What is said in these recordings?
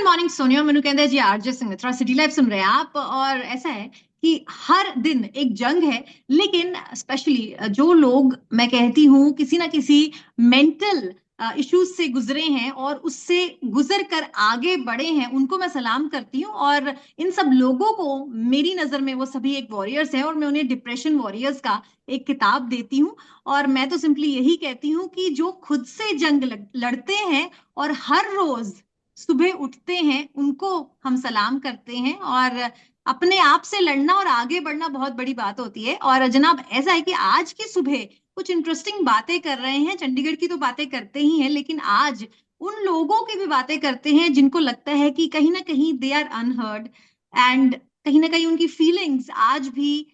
Morning Sonia, मैंने कहता है जी आरजे सिंह मित्रा सिटी लाइफ सुन रहे हैं आप। और ऐसा है कि हर दिन एक जंग है, लेकिन स्पेशली जो लोग, मैं कहती हूँ, किसी ना किसी मेंटल इश्यूज से गुजरे हैं और उससे गुजर कर आगे बढ़े हैं, उनको मैं सलाम करती हूँ। और इन सब लोगों को, मेरी नजर में वो सभी एक वॉरियर्स हैं, और मैं उन्हें डिप्रेशन वॉरियर्स का एक किताब देती हूँ। और मैं तो सिंपली यही कहती हूँ कि जो खुद से जंग लड़ते हैं और हर रोज सुबह उठते हैं, उनको हम सलाम करते हैं। और अपने आप से लड़ना और आगे बढ़ना बहुत बड़ी बात होती है। और जनाब, ऐसा है कि आज की सुबह कुछ इंटरेस्टिंग बातें कर रहे हैं। चंडीगढ़ की तो बातें करते ही हैं, लेकिन आज उन लोगों की भी बातें करते हैं जिनको लगता है कि कहीं ना कहीं दे आर अनहर्ड, एंड कहीं ना कहीं उनकी फीलिंग्स आज भी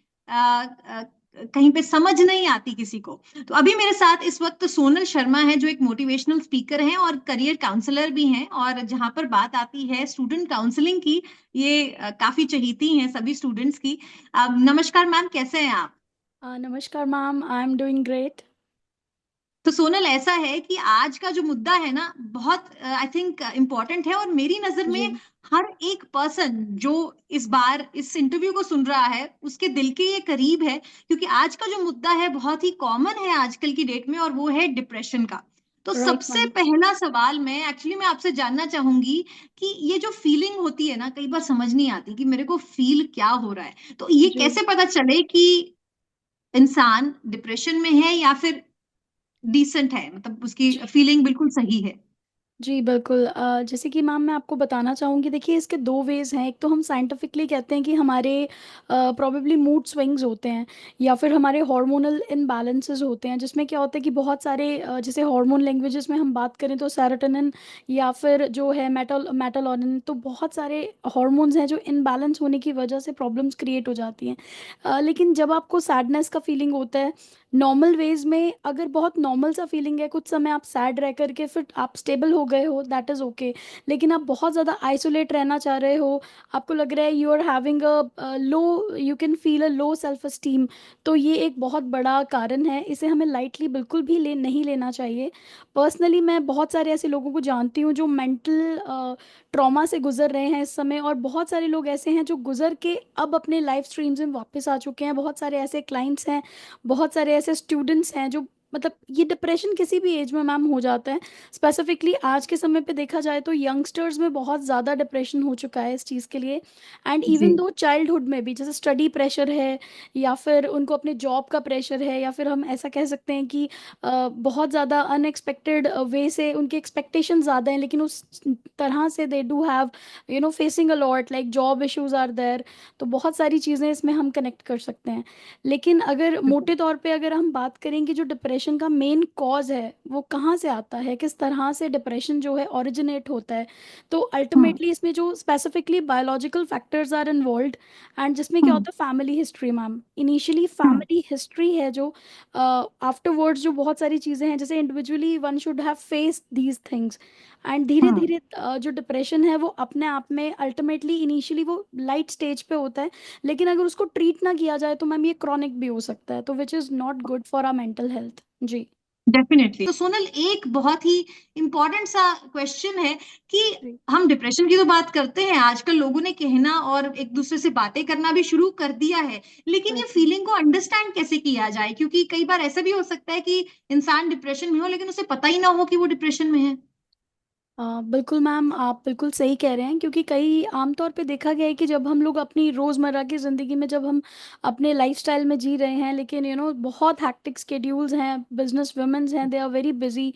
कहीं पे समझ नहीं आती किसी को। तो अभी मेरे साथ इस वक्त सोनल शर्मा है, जो एक मोटिवेशनल स्पीकर हैं और करियर काउंसलर भी हैं। और जहां पर बात आती है स्टूडेंट काउंसलिंग की, ये काफी चहीती हैं सभी स्टूडेंट्स की। नमस्कार मैम, कैसे हैं आप? नमस्कार ma'am, I am doing great. तो सोनल, ऐसा है कि आज का जो मुद्दा है ना, बहुत आई थिंक इम्पोर्टेंट है। और मेरी नजर में जी। हर एक पर्सन जो इस बार इस इंटरव्यू को सुन रहा है, उसके दिल के ये करीब है, क्योंकि आज का जो मुद्दा है बहुत ही कॉमन है आजकल की डेट में, और वो है डिप्रेशन का। तो राइट सबसे मैम। पहला सवाल मैं आपसे जानना चाहूंगी कि ये जो फीलिंग होती है ना, कई बार समझ नहीं आती कि मेरे को फील क्या हो रहा है। तो ये जी। कैसे पता चले कि इंसान डिप्रेशन में है या फिर डिसेंट है, मतलब उसकी जी। फीलिंग बिल्कुल सही है? जी, बिल्कुल। जैसे कि मैम मैं आपको बताना चाहूँगी, देखिए इसके दो वेज़ हैं। एक तो हम साइंटिफिकली कहते हैं कि हमारे प्रोबेबली मूड स्विंग्स होते हैं, या फिर हमारे हार्मोनल इम्बैलेंसेस होते हैं, जिसमें क्या होता है कि बहुत सारे जैसे हार्मोन लैंग्वेजेस में हम बात करें तो सेरोटोनिन, या फिर जो है मेटालोनिन, तो बहुत सारे हार्मोन्स हैं जो इनबैलेंस होने की वजह से प्रॉब्लम्स क्रिएट हो जाती हैं। लेकिन जब आपको सैडनेस का फीलिंग होता है, नॉर्मल वेज में अगर बहुत नॉर्मल सा फीलिंग है, कुछ समय आप सैड रह करके फिर आप स्टेबल हो गए हो, दैट इज़ ओके। लेकिन आप बहुत ज़्यादा आइसोलेट रहना चाह रहे हो, आपको लग रहा है you are having a low, you can feel a low self esteem, तो ये एक बहुत बड़ा कारण है। इसे हमें लाइटली बिल्कुल भी नहीं लेना चाहिए। पर्सनली मैं बहुत सारे ऐसे लोगों को जानती हूँ जो मेंटल ट्रॉमा से गुजर रहे हैं इस समय, और बहुत सारे लोग ऐसे हैं जो गुजर के अब अपने लाइफ स्ट्रीम्स में वापस आ चुके हैं। बहुत सारे ऐसे क्लाइंट्स हैं, बहुत सारे ऐसे स्टूडेंट्स हैं जो, मतलब ये डिप्रेशन किसी भी एज में मैम हो जाता है। स्पेसिफिकली आज के समय पे देखा जाए तो यंगस्टर्स में बहुत ज़्यादा डिप्रेशन हो चुका है इस चीज़ के लिए। एंड इवन जी। दो चाइल्डहुड में भी, जैसे स्टडी प्रेशर है, या फिर उनको अपने जॉब का प्रेशर है, या फिर हम ऐसा कह सकते हैं कि बहुत ज़्यादा अनएक्सपेक्टेड वे से उनके एक्सपेक्टेशन ज़्यादा हैं, लेकिन उस तरह से they do have facing a lot, like job issues are there. तो बहुत सारी चीज़ें इसमें हम कनेक्ट कर सकते हैं। लेकिन अगर मोटे तौर पे अगर हम बात करें कि जो डिप्रेशन का मेन कॉज है वो कहाँ से आता है, किस तरह से डिप्रेशन जो है ओरिजिनेट होता है, तो हम्म। अल्टीमेटली इसमें जो specifically biological factors are involved. And जिसमें क्या हम्म। होता है, family history ma'am, initially hmm. Family history है जो आफ्टरवर्ड्स जो बहुत सारी चीज़ें हैं, जैसे individually one should have face these things. And धीरे हम्म। धीरे जो डिप्रेशन है वो अपने आप में अल्टीमेटली इनिशियली वो लाइट स्टेज पे होता है, लेकिन अगर उसको ट्रीट ना किया जाए तो मैम ये क्रॉनिक भी हो सकता है, तो which is not good for our mental health. जी। डेफिनेटली। तो सोनल, एक बहुत ही इंपॉर्टेंट सा क्वेश्चन है कि जी। हम डिप्रेशन की तो बात करते हैं, आजकल लोगों ने कहना और एक दूसरे से बातें करना भी शुरू कर दिया है, लेकिन ये राइट। फीलिंग को अंडरस्टैंड कैसे किया जाए? क्योंकि कई बार ऐसा भी हो सकता है कि इंसान डिप्रेशन में हो, लेकिन उसे पता ही ना हो कि वो डिप्रेशन में है। बिल्कुल मैम, आप बिल्कुल सही कह रहे हैं, क्योंकि कई आमतौर पे देखा गया है कि जब हम लोग अपनी रोज़मर्रा की ज़िंदगी में, जब हम अपने लाइफस्टाइल में जी रहे हैं, लेकिन बहुत हैक्टिक स्केड्यूल्स हैं, बिजनेस वुमेन्स हैं, they are very busy.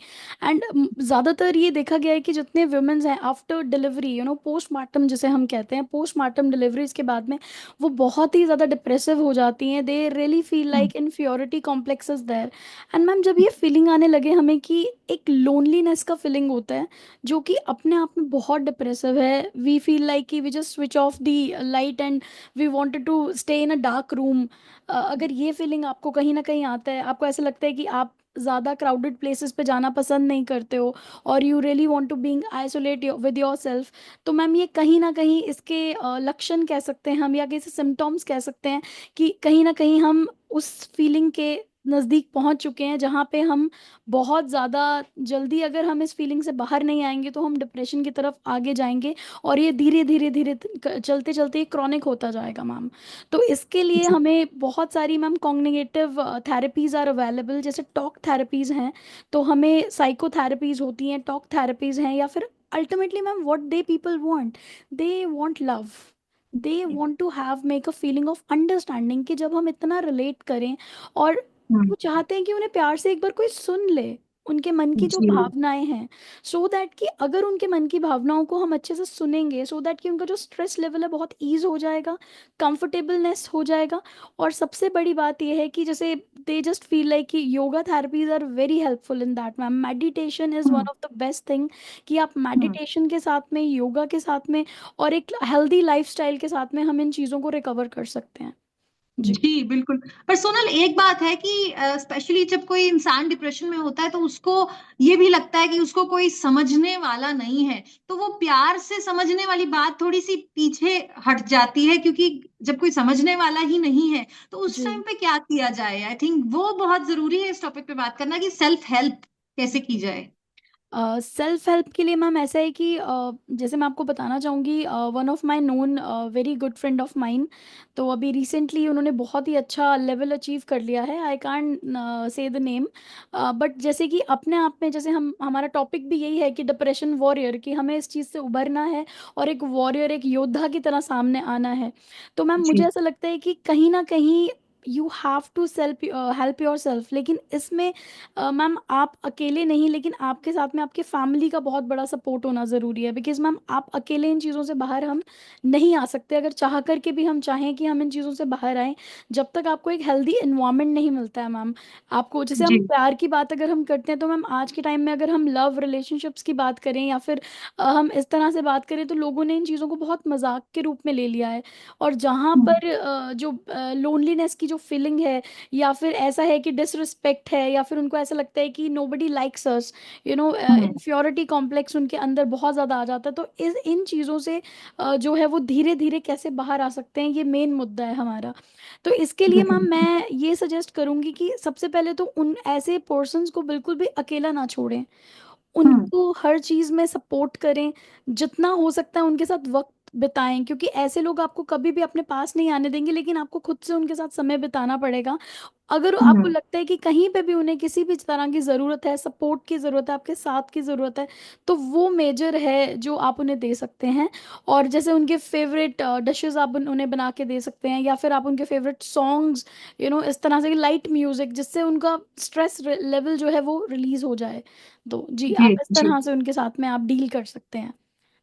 And ज़्यादातर ये देखा गया है कि जितने वुमेन्स हैं आफ्टर डिलीवरी, पोस्टमार्टम जिसे हम कहते हैं, पोस्टमार्टम डिलीवरीज के बाद में वो बहुत ही ज़्यादा डिप्रेसिव हो जाती हैं। They really feel hmm. Like inferiority complexes there. And ma'am जब ये फीलिंग आने लगे हमें कि एक लोनलीनेस का फीलिंग होता है, जो कि अपने आप में बहुत डिप्रेसिव है, वी फील लाइक कि we just switch off the light and we wanted to stay in a dark room. अगर ये फीलिंग आपको कहीं ना कहीं आता है, आपको ऐसा लगता है कि आप ज़्यादा क्राउडेड प्लेसेस पे जाना पसंद नहीं करते हो, और you really want to being isolate with your self, तो मैम ये कहीं ना कहीं इसके लक्षण कह सकते हैं हम, या किसी सिम्टम्स कह सकते हैं कि कहीं ना कहीं हम उस फीलिंग के नज़दीक पहुंच चुके हैं जहाँ पे हम बहुत ज़्यादा जल्दी, अगर हम इस फीलिंग से बाहर नहीं आएंगे तो हम डिप्रेशन की तरफ आगे जाएंगे, और ये धीरे धीरे धीरे चलते चलते क्रॉनिक होता जाएगा मैम। तो इसके लिए जी। हमें बहुत सारी ma'am cognitive therapies are available, जैसे टॉक थेरेपीज हैं, तो हमें साइकोथेरेपीज होती हैं, टॉक थेरेपीज हैं, या फिर ultimately ma'am what they people want, they want love, they want to have make a feeling of understanding, कि जब हम इतना रिलेट करें, और हम्म। वो चाहते हैं कि उन्हें प्यार से एक बार कोई सुन ले, उनके मन की जो जी। भावनाएं हैं, सो दैट कि अगर उनके मन की भावनाओं को हम अच्छे से सुनेंगे, सो दैट कि उनका जो स्ट्रेस लेवल है बहुत ईज हो जाएगा, कंफर्टेबलनेस हो जाएगा। और सबसे बड़ी बात यह है कि जैसे दे जस्ट फील लाइक कि yoga therapies are very helpful in that ma'am, meditation is one hmm. Of the best thing, कि आप हम्म। मेडिटेशन के साथ में, योगा के साथ में, और एक हेल्दी लाइफस्टाइल के साथ में हम इन चीज़ों को रिकवर कर सकते हैं। जी जी बिल्कुल। पर सोनल, एक बात है कि स्पेशली जब कोई इंसान डिप्रेशन में होता है तो उसको ये भी लगता है कि उसको कोई समझने वाला नहीं है, तो वो प्यार से समझने वाली बात थोड़ी सी पीछे हट जाती है, क्योंकि जब कोई समझने वाला ही नहीं है तो उस जी। टाइम पे क्या किया जाए? आई थिंक वो बहुत जरूरी है इस टॉपिक पे बात करना, कि सेल्फ हेल्प कैसे की जाए। सेल्फ हेल्प के लिए मैम ऐसा है कि जैसे मैं आपको बताना चाहूँगी, one of my known very good friend of mine, तो अभी रिसेंटली उन्होंने बहुत ही अच्छा लेवल अचीव कर लिया है, I can't say the name, but जैसे कि अपने आप में, जैसे हम, हमारा टॉपिक भी यही है कि डिप्रेशन वॉरियर, कि हमें इस चीज़ से उभरना है और एक वॉरियर, एक योद्धा की तरह सामने आना है। तो मैम मुझे जी। ऐसा लगता है कि कहीं ना कहीं you have to self help your self, लेकिन इसमें मैम आप अकेले नहीं, लेकिन आपके साथ में आपके फैमिली का बहुत बड़ा सपोर्ट होना ज़रूरी है, बिकॉज मैम आप अकेले इन चीज़ों से बाहर हम नहीं आ सकते, अगर चाह करके भी हम चाहें कि हम इन चीज़ों से बाहर आएं, जब तक आपको एक हेल्दी इन्वायरमेंट नहीं मिलता है मैम। आपको, जैसे हम जी। प्यार की बात अगर हम करते हैं, तो मैम आज के टाइम में अगर हम लव रिलेशनशिप्स की बात करें, या फिर हम इस तरह से बात करें, तो लोगों ने इन चीज़ों को बहुत मजाक के रूप में ले लिया है। और जहाँ हम्म। पर जो लोनलीनेस की जो फीलिंग है, या फिर ऐसा है कि डिसरिस्पेक्ट है, या फिर उनको ऐसा लगता है कि nobody likes us, you know, hmm. Inferiority complex उनके अंदर बहुत ज़्यादा आ जाता है। तो इस इन चीज़ों से जो है वो धीरे धीरे कैसे बाहर आ सकते हैं, ये मेन मुद्दा है हमारा। तो इसके लिए मैम हम्म। मैं ये सजेस्ट करूंगी कि सबसे पहले तो उन ऐसे पर्सन्स को बिल्कुल भी अकेला ना छोड़ें, हम्म। उनको हर चीज़ में सपोर्ट करें, जितना हो सकता है उनके साथ वक्त बिताएं, क्योंकि ऐसे लोग आपको कभी भी अपने पास नहीं आने देंगे, लेकिन आपको खुद से उनके साथ समय बिताना पड़ेगा। अगर आपको हम्म। लगता है कि कहीं पे भी उन्हें किसी भी तरह की ज़रूरत है, सपोर्ट की ज़रूरत है, आपके साथ की ज़रूरत है, तो वो मेजर है जो आप उन्हें दे सकते हैं। और जैसे उनके फेवरेट डिशेस आप उन्हें बना के दे सकते हैं, या फिर आप उनके फेवरेट सॉन्ग्स, यू नो, इस तरह से लाइट म्यूजिक, जिससे उनका स्ट्रेस लेवल जो है वो रिलीज हो जाए। तो जी, जी। आप इस जी। तरह से उनके साथ में आप डील कर सकते हैं।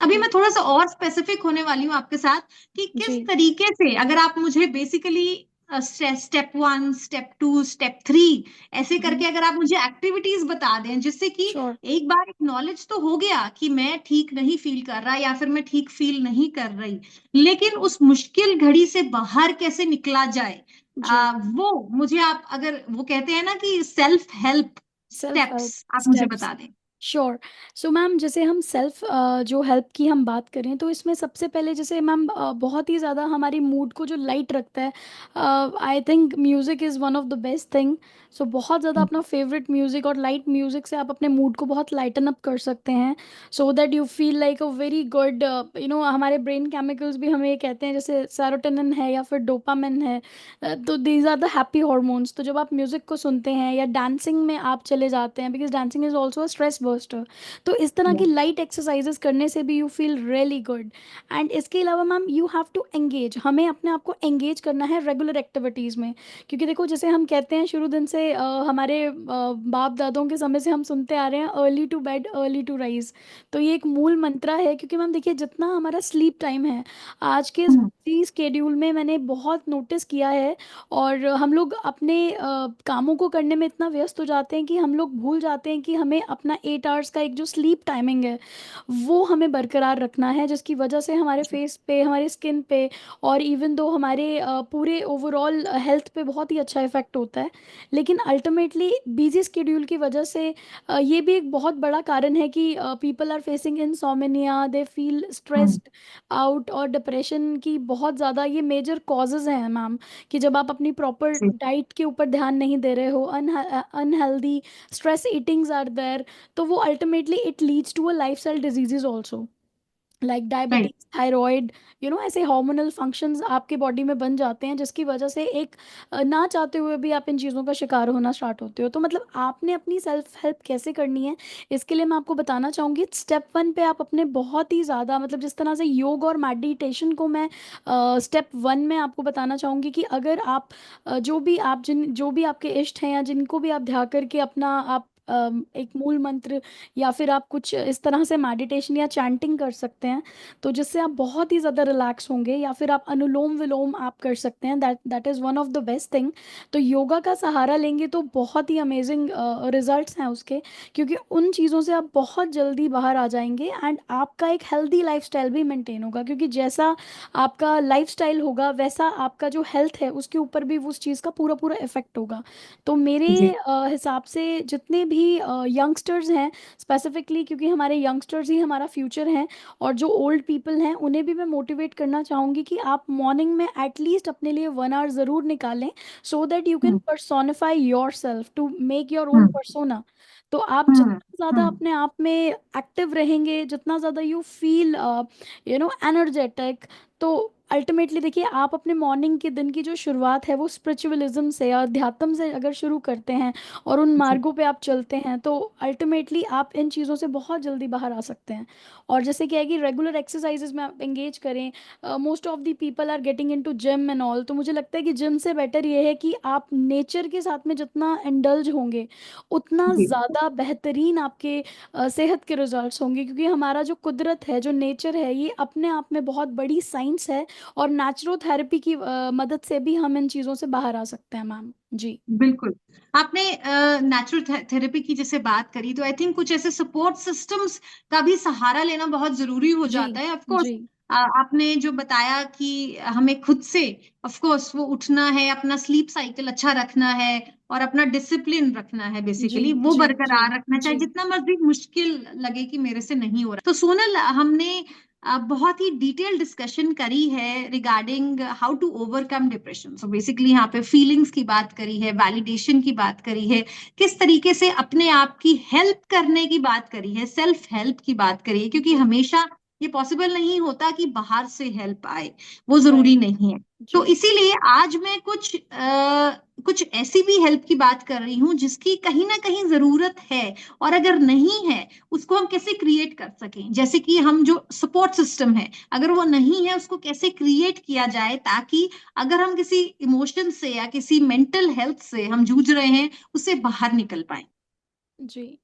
अभी मैं थोड़ा सा और स्पेसिफिक होने वाली हूँ आपके साथ, कि किस जी। तरीके से, अगर आप मुझे basically step one, step two, step three ऐसे करके अगर आप मुझे एक्टिविटीज बता दें, जिससे कि श्योर। एक बार नॉलेज तो हो गया कि मैं ठीक नहीं फील कर रहा या फिर मैं ठीक फील नहीं कर रही, लेकिन उस मुश्किल घड़ी से बाहर कैसे निकला जाए, जी। वो मुझे आप, अगर वो कहते हैं ना कि self help self help steps, आप मुझे स्टेप्स। बता दें। श्योर। सो मैम जैसे हम सेल्फ जो हेल्प की हम बात करें, तो इसमें सबसे पहले जैसे मैम बहुत ही ज़्यादा हमारी मूड को जो लाइट रखता है, I think music is one of the best thing. So बहुत ज़्यादा अपना फेवरेट म्यूज़िक और लाइट म्यूज़िक से आप अपने मूड को बहुत लाइटन अप कर सकते हैं, सो that you feel like a very good, you know, हमारे ब्रेन केमिकल्स भी हमें ये कहते हैं, जैसे सेरोटोनिन है या फिर डोपामिन है, तो these are the happy hormones. तो जब आप म्यूज़िक को सुनते हैं या डांसिंग में आप चले जाते हैं, because dancing is also a stress buster, तो इस तरह की लाइट एक्सरसाइजेस करने से भी you feel really good. And इसके अलावा ma'am you have to engage, हमें अपने आप को एंगेज करना है रेगुलर एक्टिविटीज़ में, क्योंकि देखो जैसे हम कहते हैं शुरू दिन से, हमारे बाप दादों के समय से हम सुनते आ रहे हैं, early to bed early to rise. तो ये एक मूल मंत्रा है, क्योंकि मैम देखिए जितना हमारा स्लीप टाइम है आज के इस स्केड्यूल में, मैंने बहुत नोटिस किया है, और हम लोग अपने कामों को करने में इतना व्यस्त हो जाते हैं कि हम लोग भूल जाते हैं कि हमें अपना 8 आवर्स का एक जो स्लीप टाइमिंग है वो हमें बरकरार रखना है, जिसकी वजह से हमारे फेस पे, हमारे स्किन पे, और इवन दो हमारे पूरे ओवरऑल हेल्थ पे बहुत ही अच्छा इफेक्ट होता है। लेकिन अल्टीमेटली बिजी स्केड्यूल की वजह से ये भी एक बहुत बड़ा कारण है कि people are facing insomnia, they feel hmm. Stressed out, और डिप्रेशन की बहुत ज़्यादा ये मेजर कॉजेज हैं मैम। कि जब आप अपनी प्रॉपर जी डाइट के ऊपर ध्यान नहीं दे रहे हो, unhealthy stress eatings are there, तो वो ultimately it leads to a life style diseases also, like right. Diabetes, thyroid, ऐसे हार्मोनल फंक्शंस आपके बॉडी में बन जाते हैं, जिसकी वजह से एक ना चाहते हुए भी आप इन चीज़ों का शिकार होना स्टार्ट होते हो। तो मतलब आपने अपनी सेल्फ हेल्प कैसे करनी है, इसके लिए मैं आपको बताना चाहूँगी। स्टेप 1 पे आप अपने बहुत ही ज़्यादा, मतलब जिस तरह से योग और मेडिटेशन को मैं स्टेप 1 में आपको बताना चाहूँगी कि अगर आप जो भी आपके इष्ट हैं या जिनको भी आप ध्यान करके अपना आप एक मूल मंत्र या फिर आप कुछ इस तरह से मेडिटेशन या चैंटिंग कर सकते हैं, तो जिससे आप बहुत ही ज़्यादा रिलैक्स होंगे, या फिर आप अनुलोम विलोम आप कर सकते हैं, that that is one of the best thing. तो योगा का सहारा लेंगे तो बहुत ही अमेजिंग रिजल्ट्स हैं उसके, क्योंकि उन चीज़ों से आप बहुत जल्दी बाहर आ जाएंगे, एंड आपका एक हेल्दी लाइफस्टाइल भी मेंटेन होगा, क्योंकि जैसा आपका लाइफस्टाइल होगा वैसा आपका जो हेल्थ है उसके ऊपर भी उस चीज़ का पूरा पूरा इफेक्ट होगा। तो मेरे जी हिसाब से जितने भी यंगस्टर्स हैं स्पेसिफिकली, क्योंकि हमारे यंगस्टर्स ही हमारा फ्यूचर हैं, और जो ओल्ड पीपल हैं उन्हें भी मैं मोटिवेट करना चाहूँगी कि आप मॉर्निंग में एटलीस्ट अपने लिए 1 आवर ज़रूर निकालें, so that you can hmm personify your self to make your own hmm persona. तो आप हम्म जितना ज़्यादा हम्म अपने आप में एक्टिव रहेंगे, जितना ज़्यादा यू फील एनर्जेटिक, तो अल्टीमेटली देखिए, आप अपने मॉर्निंग के दिन की जो शुरुआत है वो स्पिरिचुअलिज्म से, अध्यात्म से अगर शुरू करते हैं और उन जी मार्गों पे आप चलते हैं, तो अल्टीमेटली आप इन चीज़ों से बहुत जल्दी बाहर आ सकते हैं। और जैसे क्या है कि रेगुलर एक्सरसाइजेज में आप एंगेज करें। Most of the people are getting into gym and all, तो मुझे लगता है कि जिम से बेटर ये है कि आप नेचर के साथ में जितना इंडल्ज होंगे उतना जी ज़्यादा बेहतरीन आपके सेहत के रिजल्ट्स होंगे, क्योंकि हमारा जो कुदरत है, जो नेचर है, ये अपने आप में बहुत बड़ी साइंस है, और नेचुरोथेरेपी की मदद से भी हम इन चीज़ों से बाहर आ सकते हैं मैम। जी बिल्कुल। आपने नेचुरल थेरेपी की जैसे बात करी, तो आई थिंक कुछ ऐसे सपोर्ट सिस्टम्स का भी सहारा लेना बहुत जरूरी हो जी जाता है। ऑफ कोर्स जी आपने जो बताया कि हमें खुद से ऑफ कोर्स वो उठना है, अपना स्लीप साइकिल अच्छा रखना है और अपना डिसिप्लिन रखना है, जी बेसिकली वो जी जी बरकरार रखना, चाहे जी जितना मर्जी मुश्किल लगे कि मेरे से नहीं हो रहा। तो सोनल, हमने बहुत ही डिटेल डिस्कशन करी है regarding how to overcome depression. So basically यहाँ पे फीलिंग्स की बात करी है, वैलिडेशन की बात करी है, किस तरीके से अपने आप की हेल्प करने की बात करी है, सेल्फ हेल्प की बात करी है, क्योंकि जी हमेशा ये पॉसिबल नहीं होता कि बाहर से हेल्प आए, वो जरूरी राइट नहीं है। तो जी इसीलिए आज मैं कुछ ऐसी भी हेल्प की बात कर रही हूँ जिसकी कहीं ना कहीं जरूरत है, और अगर नहीं है उसको हम कैसे क्रिएट कर सकें। जैसे कि हम जो सपोर्ट सिस्टम है, अगर वो नहीं है उसको कैसे क्रिएट किया जाए, ताकि अगर हम किसी इमोशन से या किसी मेंटल हेल्थ से हम जूझ रहे हैं, उससे बाहर निकल पाए। जी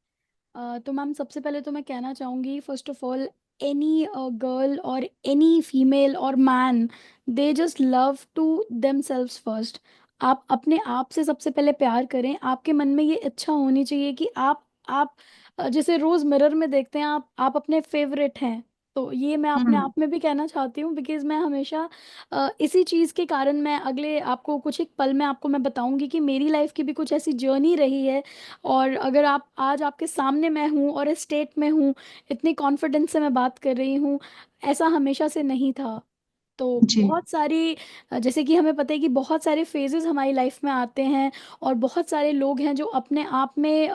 तो मैम सबसे पहले तो मैं कहना चाहूँगी, first of all, any girl और एनी फीमेल और man, they just love to them selves first. आप अपने आप से सबसे पहले प्यार करें। आपके मन में ये इच्छा होनी चाहिए कि आप जैसे रोज मिरर में देखते हैं, आप अपने फेवरेट हैं। तो ये मैं अपने हम्म। आप में भी कहना चाहती हूँ, बिकॉज मैं हमेशा इसी चीज़ के कारण, मैं अगले आपको कुछ एक पल में आपको मैं बताऊंगी कि मेरी लाइफ की भी कुछ ऐसी जर्नी रही है। और अगर आप आज आपके सामने मैं हूँ और इस स्टेट में हूँ, इतनी कॉन्फिडेंस से मैं बात कर रही हूँ, ऐसा हमेशा से नहीं था। तो जी बहुत सारी जैसे कि हमें पता है कि बहुत सारे फेजेस हमारी लाइफ में आते हैं, और बहुत सारे लोग हैं जो अपने आप में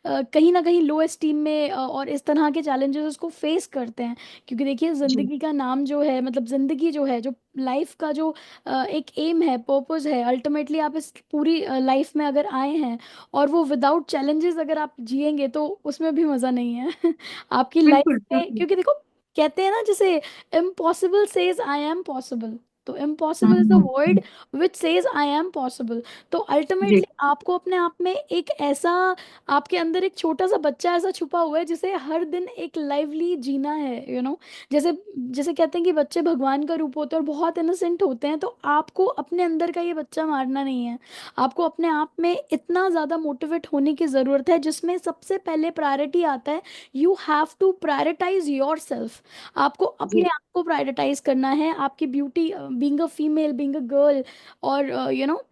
कहीं ना कहीं लो एस्टीम में और इस तरह के चैलेंजेस को फेस करते हैं। क्योंकि देखिए, जी ज़िंदगी का नाम जो है, मतलब ज़िंदगी जो है, जो लाइफ का जो एक एम है, पर्पस है, अल्टीमेटली आप इस पूरी लाइफ में अगर आए हैं और वो विदाउट चैलेंजेस अगर आप जिएंगे तो उसमें भी मज़ा नहीं है आपकी लाइफ बिल्कुल में। बिल्कुल। क्योंकि देखो, कहते हैं ना, जैसे impossible says I am possible. तो impossible is the hmm. Word which says I am possible. तो जी। अल्टीमेटली आपको अपने आप में एक ऐसा, आपके अंदर एक छोटा सा बच्चा ऐसा छुपा हुआ है जिसे हर दिन एक लाइवली जीना है, जैसे जैसे कहते हैं कि बच्चे भगवान का रूप होते हैं और बहुत इनोसेंट होते हैं, तो आपको अपने अंदर का ये बच्चा मारना नहीं है। आपको अपने आप में इतना ज़्यादा मोटिवेट होने की ज़रूरत है, जिसमें सबसे पहले प्रायोरिटी आता है, you have to prioritize your self. आपको अपने जी। आप को प्रायोरिटाइज करना है, आपकी beauty, being a female, being a girl, और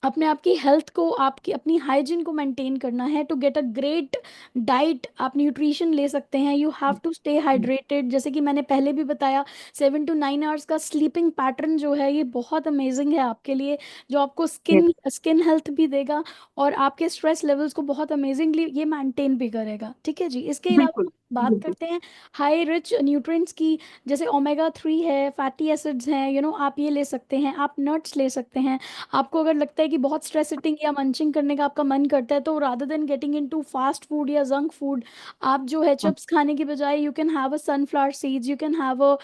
अपने आप की हेल्थ को, आपकी अपनी हाइजीन को मेंटेन करना है। To get a great diet, आप न्यूट्रिशन ले सकते हैं। You have to stay hydrated, जैसे कि मैंने पहले भी बताया, 7 to 9 आवर्स का स्लीपिंग पैटर्न जो है ये बहुत अमेजिंग है आपके लिए, जो आपको Yes. स्किन स्किन हेल्थ भी देगा और आपके स्ट्रेस लेवल्स को बहुत अमेजिंगली ये मेंटेन भी करेगा। ठीक है जी। इसके अलावा बिल्कुल। हम बात बिल्कुल। करते हैं हाई रिच न्यूट्रिएंट्स की, जैसे ओमेगा 3 है, फैटी एसिड्स हैं, आप ये ले सकते हैं, आप नट्स ले सकते हैं। आपको अगर लगता है कि बहुत स्ट्रेस ईटिंग या मंचिंग करने का आपका मन करता है, तो rather than getting into fast food या जंक फूड, आप जो है चिप्स खाने की बजाय you can have a sunflower seeds, you can have a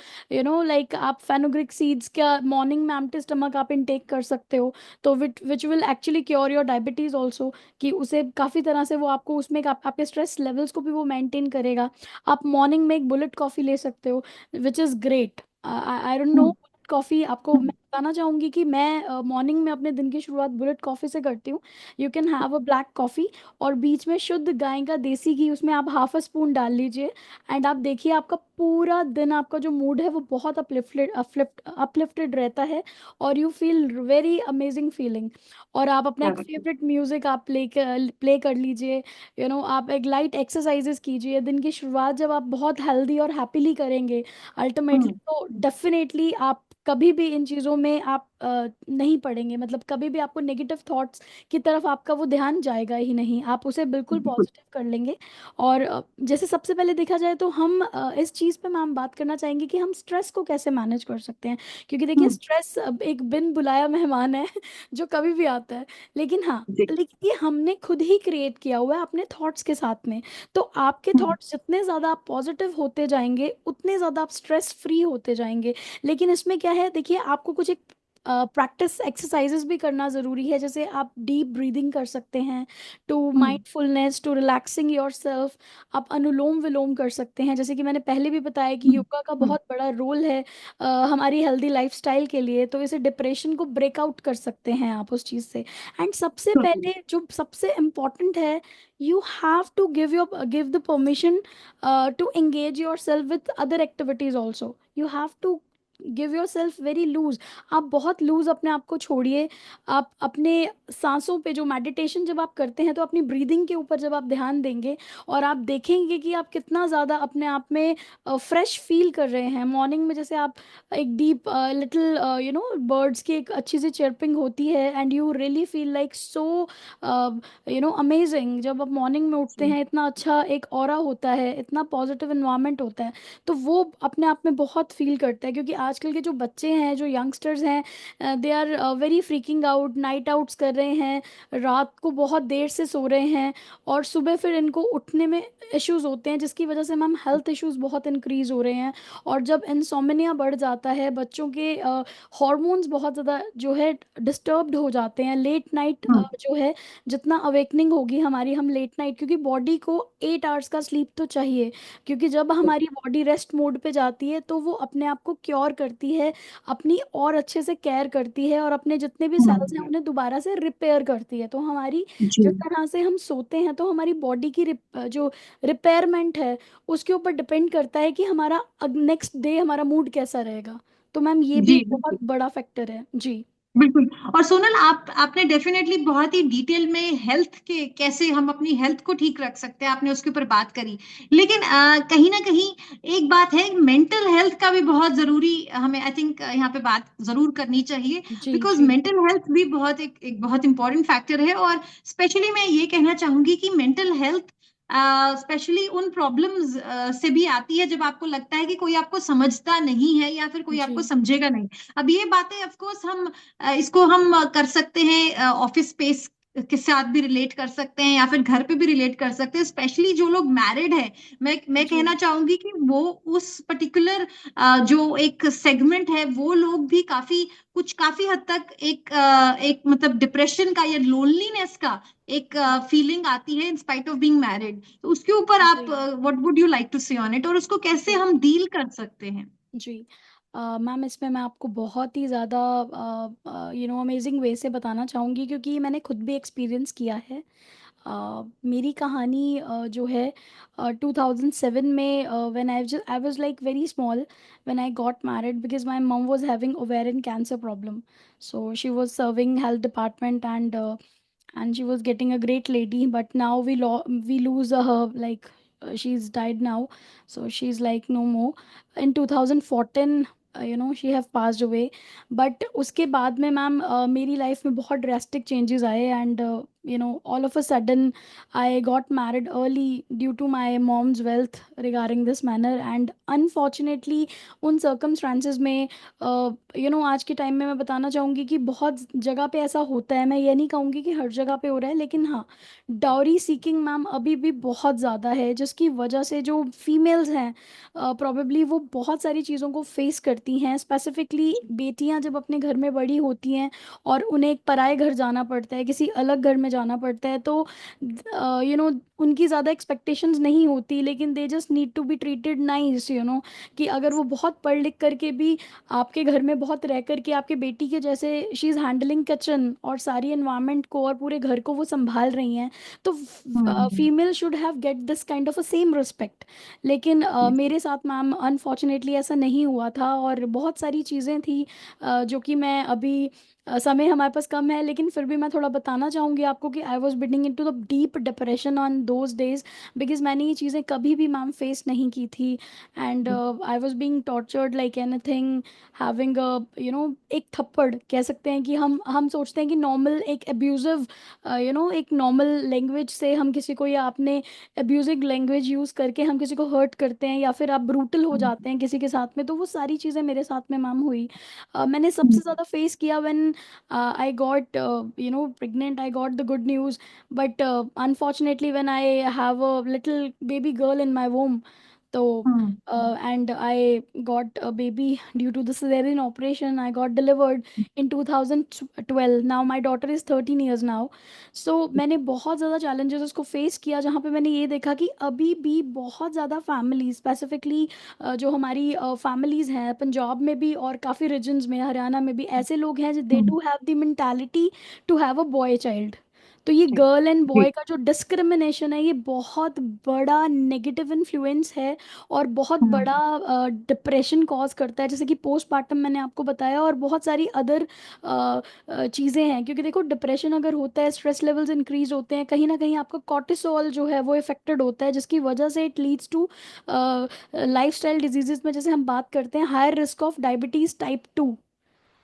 like आप फेनुग्रिक सीड्स का मॉर्निंग में एम्प्टी स्टमक आप इनटेक कर सकते हो। तो which will actually cure your diabetes also, कि उसे काफ़ी तरह से वो आपको उसमें आपके स्ट्रेस लेवल्स को भी वो मेंटेन करेगा। आप मॉर्निंग में एक बुलेट कॉफ़ी ले सकते हो, which is great. I don't know, coffee आपको मैं बताना चाहूंगी कि मैं मॉर्निंग में अपने दिन की शुरुआत बुलेट कॉफ़ी से करती हूँ। You can have a black coffee, और बीच में शुद्ध गाय का देसी घी, उसमें आप हाफ अ स्पून डाल लीजिए, एंड आप देखिए आपका पूरा दिन, आपका जो मूड है वो बहुत अपलिफ्टेड रहता है, और you feel very amazing feeling. और आप अपना एक फेवरेट म्यूजिक आप प्ले कर लीजिए, आप एक लाइट एक्सरसाइजेस कीजिए। दिन की शुरुआत जब आप बहुत हेल्दी और हैप्पीली करेंगे अल्टीमेटली, तो डेफिनेटली आप कभी भी इन चीज़ों में आप नहीं पड़ेंगे, मतलब कभी भी आपको नेगेटिव थॉट्स की तरफ आपका वो ध्यान जाएगा ही नहीं, आप उसे बिल्कुल बिल्कुल। पॉजिटिव कर लेंगे। और जैसे सबसे पहले देखा जाए तो हम इस चीज़ पे मैम बात करना चाहेंगे कि हम स्ट्रेस को कैसे मैनेज कर सकते हैं, क्योंकि देखिए हम्म। स्ट्रेस अब एक बिन बुलाया मेहमान है जो कभी भी आता है। लेकिन हाँ, जी। लेकिन ये हमने खुद ही क्रिएट किया हुआ है अपने थॉट्स के साथ में। तो आपके हम्म। थॉट्स जितने ज़्यादा आप पॉजिटिव होते जाएंगे, उतने ज़्यादा आप स्ट्रेस फ्री होते जाएंगे। लेकिन इसमें क्या है, देखिए आपको कुछ एक प्रैक्टिस एक्सरसाइजेस भी करना ज़रूरी है, जैसे आप डीप ब्रीदिंग कर सकते हैं, to hmm. Mindfulness, to relaxing your self. आप अनुलोम विलोम कर सकते हैं, जैसे कि मैंने पहले भी बताया कि हम्म। योगा का हम्म। बहुत बड़ा रोल है हमारी हेल्दी लाइफस्टाइल के लिए। तो इसे डिप्रेशन को ब्रेकआउट कर सकते हैं आप उस चीज़ से। एंड सबसे बिल्कुल। पहले जो सबसे इम्पोर्टेंट है, you have to give the permission to engage yourself with other activities also. You have to give yourself very loose, आप बहुत लूज अपने आप को छोड़िए। आप अपने सांसों पे, जो मेडिटेशन जब आप करते हैं तो अपनी ब्रीदिंग के ऊपर जब आप ध्यान देंगे, और आप देखेंगे कि आप कितना ज़्यादा अपने आप में फ्रेश फील कर रहे हैं। मॉर्निंग में जैसे आप एक डीप लिटिल बर्ड्स की एक अच्छी सी चर्पिंग होती है, and you really feel like so amazing. जब आप मॉर्निंग में उठते हैं, इतना अच्छा एक ऑरा होता है, इतना पॉजिटिव इन्वायरमेंट होता है, तो वो अपने आप में बहुत फील करता है। क्योंकि आजकल के जो बच्चे हैं, जो यंगस्टर्स हैं, they are very freaking out, night outs कर रहे हैं, रात को बहुत देर से सो रहे हैं, और सुबह फिर इनको उठने में इश्यूज होते हैं, जिसकी वजह से मैम हेल्थ इश्यूज बहुत इंक्रीज हो रहे हैं। और जब इंसोम्निया बढ़ जाता है, बच्चों के हॉर्मोन्स बहुत ज़्यादा जो है डिस्टर्ब्ड हो जाते हैं, लेट नाइट हम्म। जो है, जितना अवेकनिंग होगी हमारी, हम लेट नाइट, क्योंकि बॉडी को 8 आवर्स का स्लीप तो चाहिए, क्योंकि जब हमारी बॉडी रेस्ट मोड पे जाती है तो वो अपने आप को क्योर करती है, अपनी और अच्छे से केयर करती है, और अपने जितने भी सेल्स हैं हम्म। उन्हें दोबारा से रिपेयर करती है। तो हमारी जी। जिस तरह से हम सोते हैं, तो हमारी बॉडी की जो रिपेयरमेंट है, उसके ऊपर डिपेंड करता है कि हमारा नेक्स्ट डे हमारा मूड कैसा रहेगा। तो मैम ये भी जी। एक बहुत बड़ा फैक्टर है जी। बिल्कुल। और सोनल, आपने डेफिनेटली बहुत ही डिटेल में हेल्थ के कैसे हम अपनी हेल्थ को ठीक रख सकते हैं, आपने उसके ऊपर बात करी। लेकिन कहीं ना कहीं एक बात है, मेंटल हेल्थ का भी बहुत जरूरी हमें आई थिंक यहाँ पे बात जरूर करनी चाहिए। जी बिकॉज जी मेंटल हेल्थ भी बहुत एक बहुत इंपॉर्टेंट फैक्टर है। और स्पेशली मैं ये कहना चाहूंगी कि मेंटल हेल्थ स्पेशली उन प्रॉब्लम्स से भी आती है जब आपको लगता है कि कोई आपको समझता नहीं है या फिर कोई जी आपको समझेगा नहीं। अब ये बातें ऑफ कोर्स हम इसको हम कर सकते हैं ऑफिस स्पेस के साथ भी रिलेट कर सकते हैं या फिर घर पे भी रिलेट कर सकते हैं, स्पेशली जो लोग मैरिड है। मैं जी कहना चाहूंगी कि वो उस पर्टिकुलर जो एक सेगमेंट है, वो लोग भी काफी हद तक एक मतलब डिप्रेशन का या लोनलीनेस का एक फीलिंग आती है in spite of being married. तो उसके ऊपर आप जी what would you like to say on it, और उसको कैसे जी हम डील कर सकते हैं? जी मैम, इसमें मैं आपको बहुत ही ज़्यादा अमेजिंग वे से बताना चाहूँगी, क्योंकि मैंने खुद भी एक्सपीरियंस किया है। मेरी कहानी जो है 2007 में, when I was like very small when I got married, because my mum was having ovarian cancer problem. So she was serving health department, and she was getting a great lady, but now we lose her, like she's died now, so she's like no more. In 2014, she have passed away. But उसके बाद में ma'am मेरी life में बहुत drastic changes आए, and all of a sudden I got married early due to my mom's wealth regarding this manner. And unfortunately उन circumstances में आज के टाइम में मैं बताना चाहूँगी कि बहुत जगह पे ऐसा होता है। मैं ये नहीं कहूँगी कि हर जगह पे हो रहा है, लेकिन हाँ, डाउरी सीकिंग मैम अभी भी बहुत ज़्यादा है, जिसकी वजह से जो फीमेल्स हैं प्रॉबेबली वो बहुत सारी चीज़ों को फेस करती हैं। स्पेसिफिकली बेटियां जब अपने घर में बड़ी होती हैं और उन्हें एक पराए घर जाना पड़ता है, किसी अलग घर में जाना पड़ता है, तो उनकी ज़्यादा एक्सपेक्टेशंस नहीं होती, लेकिन they just need to be treated nice, कि अगर वो बहुत पढ़ लिख करके भी आपके घर में बहुत रह करके आपके बेटी के जैसे शी इज़ हैंडलिंग किचन और सारी एनवायरनमेंट को और पूरे घर को वो संभाल रही हैं, तो hmm. Female should have get this kind of a same respect. लेकिन मेरे साथ मैम अनफॉर्चुनेटली ऐसा नहीं हुआ था, और बहुत सारी चीज़ें थी जो कि मैं अभी समय हमारे पास कम है, लेकिन फिर भी मैं थोड़ा बताना चाहूँगी आपको कि I was bidding in to the deep depression on those days, because मैंने ये चीज़ें कभी भी मैम फेस नहीं की थी। And I was being tortured like anything, having एक थप्पड़ कह सकते हैं कि हम सोचते हैं कि नॉर्मल एक अब्यूजिव एक नॉर्मल लैंग्वेज से हम किसी को, या अपने अब्यूजिव लैंग्वेज यूज़ करके हम किसी को हर्ट करते हैं, या फिर आप ब्रूटल हो जाते हैं किसी के साथ में, तो वो सारी चीज़ें मेरे साथ में मैम हुई। मैंने सबसे ज़्यादा फेस किया when I got pregnant. I got the good news, but unfortunately when I have a little baby girl in my womb, so hmm. and I got a baby due to the cesarean operation. I got delivered in 2012. Now my daughter is 13 years now. So मैंने बहुत ज़्यादा challenges उसको face किया, जहाँ पे मैंने ये देखा कि अभी भी बहुत ज़्यादा families, specifically जो हमारी फैमिलीज़ हैं पंजाब में भी और काफ़ी रीजन्स में, हरियाणा में भी, ऐसे लोग हैं जो they hmm. Do have the mentality to have a boy child. तो ये जी गर्ल एंड जी। बॉय का जो डिस्क्रिमिनेशन है, ये बहुत बड़ा नेगेटिव इन्फ्लुएंस है, और बहुत हम्म। बड़ा डिप्रेशन कॉज करता है, जैसे कि पोस्टमार्टम मैंने आपको बताया, और बहुत सारी अदर चीज़ें हैं। क्योंकि देखो, डिप्रेशन अगर होता है, स्ट्रेस लेवल्स इंक्रीज होते हैं, कहीं ना कहीं आपका कॉर्टिसोल जो है वो इफेक्टेड होता है, जिसकी वजह से it leads to lifestyle diseases में, जैसे हम बात करते हैं higher risk of diabetes type 2।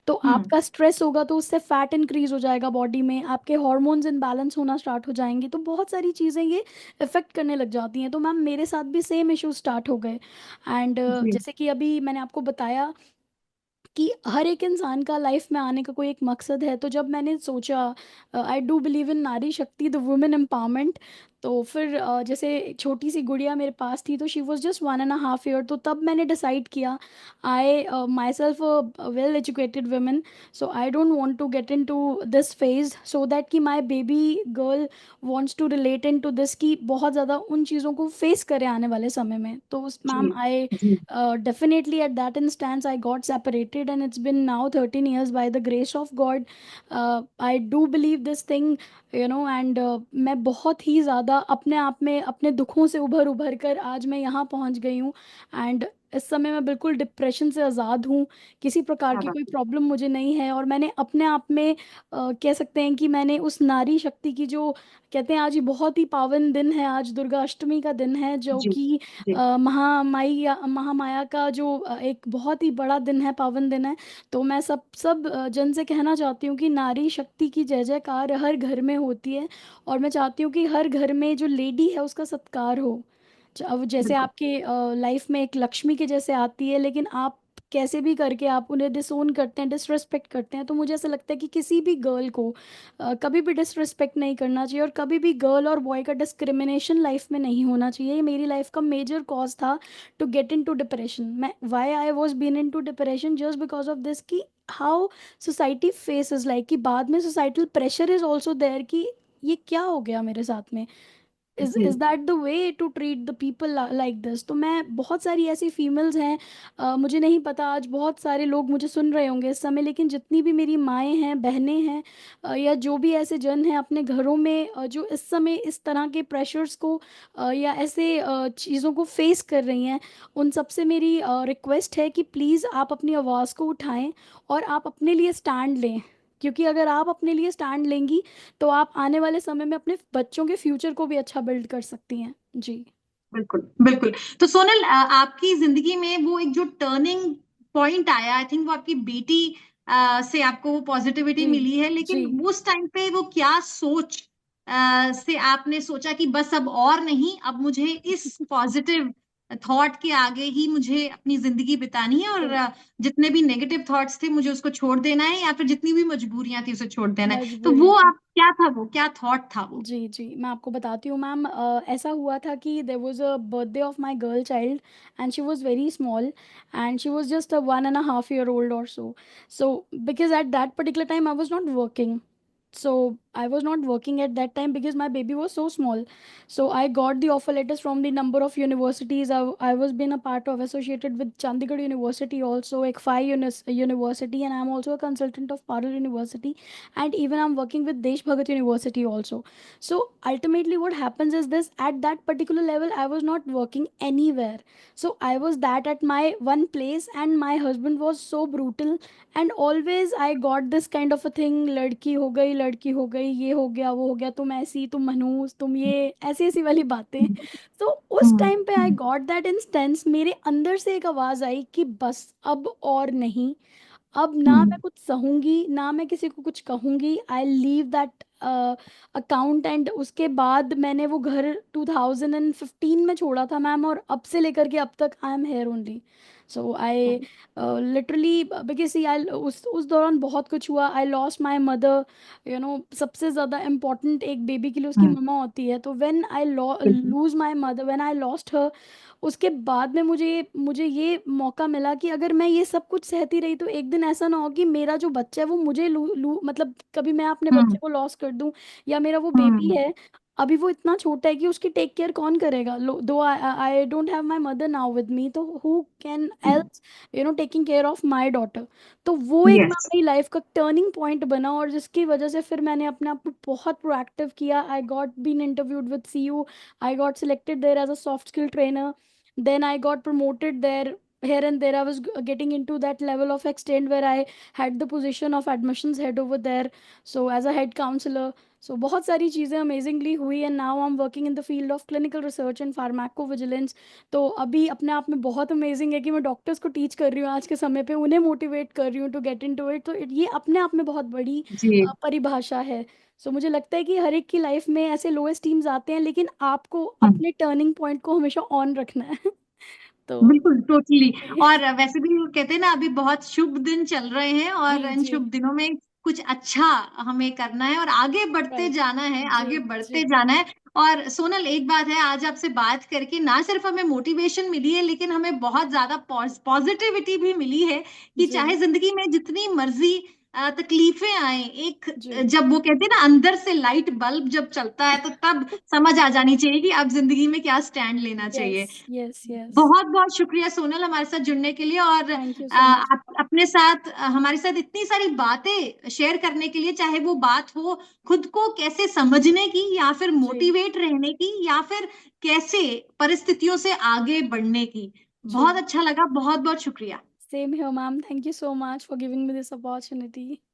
तो हम्म। आपका स्ट्रेस होगा तो उससे फैट इंक्रीज हो जाएगा बॉडी में, आपके हॉर्मोन्स इनबैलेंस होना स्टार्ट हो जाएंगे, तो बहुत सारी चीज़ें ये इफेक्ट करने लग जाती हैं। तो मैम मेरे साथ भी सेम इश्यू स्टार्ट हो गए। एंड जी। जैसे कि अभी मैंने आपको बताया कि हर एक इंसान का लाइफ में आने का कोई एक मकसद है, तो जब मैंने सोचा, आई डू बिलीव इन नारी शक्ति, द वुमेन एम्पावरमेंट, तो फिर जैसे एक छोटी सी गुड़िया मेरे पास थी, तो शी वॉज जस्ट 1.5 ईयर, तो तब मैंने डिसाइड किया, I myself well educated women, so I don't want to get in to this phase, so that कि my baby girl wants to relate into this, की बहुत ज़्यादा उन चीज़ों को फेस करे आने वाले समय में। तो मैम जी आई जी। definitely at that instance I got separated, and it's been now 13 years by the grace of God. I do believe this thing, and मैं बहुत ही ज़्यादा अपने आप में अपने दुखों से उभर उभर कर आज मैं यहाँ पहुँच गई हूँ। एंड इस समय मैं बिल्कुल डिप्रेशन से आज़ाद हूँ, किसी प्रकार क्या की बात कोई है। प्रॉब्लम मुझे नहीं है, और मैंने अपने आप में कह सकते हैं कि मैंने उस नारी शक्ति की, जो कहते हैं आज ये बहुत ही पावन दिन है, आज दुर्गा अष्टमी का दिन है, जो जी कि जी। महामाया का जो एक बहुत ही बड़ा दिन है, पावन दिन है। तो मैं सब सब जन से कहना चाहती हूँ कि नारी शक्ति की जय जयकार हर घर में होती है, और मैं चाहती हूँ कि हर घर में जो लेडी है उसका सत्कार हो। अब जैसे बिल्कुल। आपके लाइफ में एक लक्ष्मी के जैसे आती है, लेकिन आप कैसे भी करके आप उन्हें डिसोन करते हैं, डिसरिस्पेक्ट करते हैं। तो मुझे ऐसा लगता है कि किसी भी गर्ल को कभी भी डिसरिस्पेक्ट नहीं करना चाहिए, और कभी भी गर्ल और बॉय का डिस्क्रिमिनेशन लाइफ में नहीं होना चाहिए। ये मेरी लाइफ का मेजर कॉज था to get in to depression. मैं why I was been into depression just because of this, कि हाउ सोसाइटी फेसेस लाइक, कि बाद में societal pressure is also there, कि ये क्या हो गया मेरे साथ में, इज जी that the way to treat the people like this. तो मैं, बहुत सारी ऐसी फीमेल्स हैं, मुझे नहीं पता आज बहुत सारे लोग मुझे सुन रहे होंगे इस समय, लेकिन जितनी भी मेरी माएँ हैं, बहनें हैं, या जो भी ऐसे जन हैं अपने घरों में, जो इस समय इस तरह के प्रेशर्स को या ऐसे चीज़ों को फेस कर रही हैं, उन सबसे मेरी रिक्वेस्ट है कि प्लीज़ आप अपनी आवाज़ को उठाएं और आप अपने लिए स्टैंड लें। क्योंकि अगर आप अपने लिए स्टैंड लेंगी, तो आप आने वाले समय में अपने बच्चों के फ्यूचर को भी अच्छा बिल्ड कर सकती हैं। जी। बिल्कुल बिल्कुल। तो सोनल, आपकी जिंदगी में वो एक जो टर्निंग पॉइंट आया, आई थिंक वो आपकी बेटी से आपको वो पॉजिटिविटी जी। मिली है, जी। लेकिन उस टाइम पे वो क्या सोच से आपने सोचा कि बस अब और नहीं, अब मुझे इस पॉजिटिव थॉट के आगे ही मुझे अपनी जिंदगी बितानी है, और तो जितने भी नेगेटिव थॉट्स थे मुझे उसको छोड़ देना है, या फिर जितनी भी मजबूरियां थी उसे छोड़ देना है। तो वो मजबूरियाँ थी। आप क्या था, वो क्या थॉट था वो? जी जी, मैं आपको बताती हूँ मैम। ऐसा हुआ था कि there was a birthday of my girl child, and she was very small, and she was just 1.5 year old or so. So because at that particular time I was not working, so I was not working at that time because my baby was so small. So I got the offer letters from the number of universities. I was been a part of, associated with Chandigarh University also, Ekfai University, and I'm also a consultant of Parallel University, and even I'm working with Desh Bhagat University also. So ultimately what happens is this: at that particular level I was not working anywhere, so I was that at my one place, and my husband was so brutal, and always I got this kind of a thing, लड़की हो गई, ये हो गया, वो हो गया, तुम ऐसी, तुम मनहूस, तुम ये, ऐसी ऐसी वाली बातें। तो उस हम्म टाइम पे आई गॉट दैट इंस्टेंस, मेरे अंदर से एक आवाज़ आई कि बस अब और नहीं, अब ना मैं हम्म कुछ सहूंगी, ना मैं किसी को कुछ कहूंगी, I leave that account. And उसके बाद मैंने वो घर 2015 में छोड़ा था मैम, और अब से लेकर के अब तक I am here only. So I literally, because see I, उस दौरान बहुत कुछ हुआ। I lost my mother, you know, सबसे ज़्यादा इम्पोर्टेंट एक बेबी के लिए उसकी हम्म, मम्मा होती है। तो व्हेन आई बिल्कुल। Lose my mother, when I lost her, उसके बाद में मुझे मुझे ये मौका मिला कि अगर मैं ये सब कुछ सहती रही, तो एक दिन ऐसा ना हो कि मेरा जो बच्चा है वो मुझे मतलब कभी मैं अपने हम्म बच्चे को लॉस कर दूं, या मेरा वो बेबी हम्म है, अभी वो इतना छोटा है कि उसकी टेक केयर कौन करेगा। Though I don't have my mother now with me, तो who can else, you know, taking care of my daughter. तो वो एक यस। मेरी लाइफ का टर्निंग पॉइंट बना, और जिसकी वजह से फिर मैंने अपने आप को बहुत प्रोएक्टिव किया। I got been interviewed with CU, I got selected there as a soft skill trainer, then I got promoted there. Here and there I was getting into that level of extent where I had the position of admissions head over there, so as a head counselor. So बहुत सारी चीज़ें amazingly हुई, and now I am working in the field of clinical research and pharmacovigilance. तो अभी अपने आप में बहुत अमेजिंग है कि मैं डॉक्टर्स को टीच कर रही हूँ आज के समय पे, उन्हें मोटिवेट कर रही हूँ to get in to it. तो ये अपने आप में बहुत बड़ी जी। परिभाषा है। सो मुझे लगता है कि हर एक की लाइफ में ऐसे लोएस्ट टीम्स आते हैं, लेकिन आपको हम्म, अपने टर्निंग पॉइंट को हमेशा ऑन रखना है। तो बिल्कुल टोटली। जी। और वैसे भी वो कहते हैं ना, अभी बहुत शुभ दिन चल रहे हैं, जी। और इन जी। शुभ दिनों में कुछ अच्छा हमें करना है और आगे बढ़ते राइट। जाना है, जी। आगे जी। बढ़ते जाना है। और सोनल, एक बात है, आज आपसे बात करके ना सिर्फ हमें मोटिवेशन मिली है, लेकिन हमें बहुत ज्यादा पॉजिटिविटी भी मिली है कि जी। चाहे जिंदगी में जितनी मर्जी तकलीफें आए, एक जी। जब वो कहते हैं ना, अंदर से लाइट बल्ब जब चलता है, तो तब समझ आ जानी चाहिए कि अब जिंदगी में क्या स्टैंड लेना यस। चाहिए। यस। यस। बहुत बहुत शुक्रिया सोनल हमारे साथ जुड़ने के लिए, और थैंक यू सो मच। आप अपने साथ हमारे साथ इतनी सारी बातें शेयर करने के लिए, चाहे वो बात हो खुद को कैसे समझने की, या फिर जी। मोटिवेट रहने की, या फिर कैसे परिस्थितियों से आगे बढ़ने की। बहुत जी। अच्छा लगा, बहुत बहुत शुक्रिया। Same here ma'am, thank you so much for giving me this opportunity.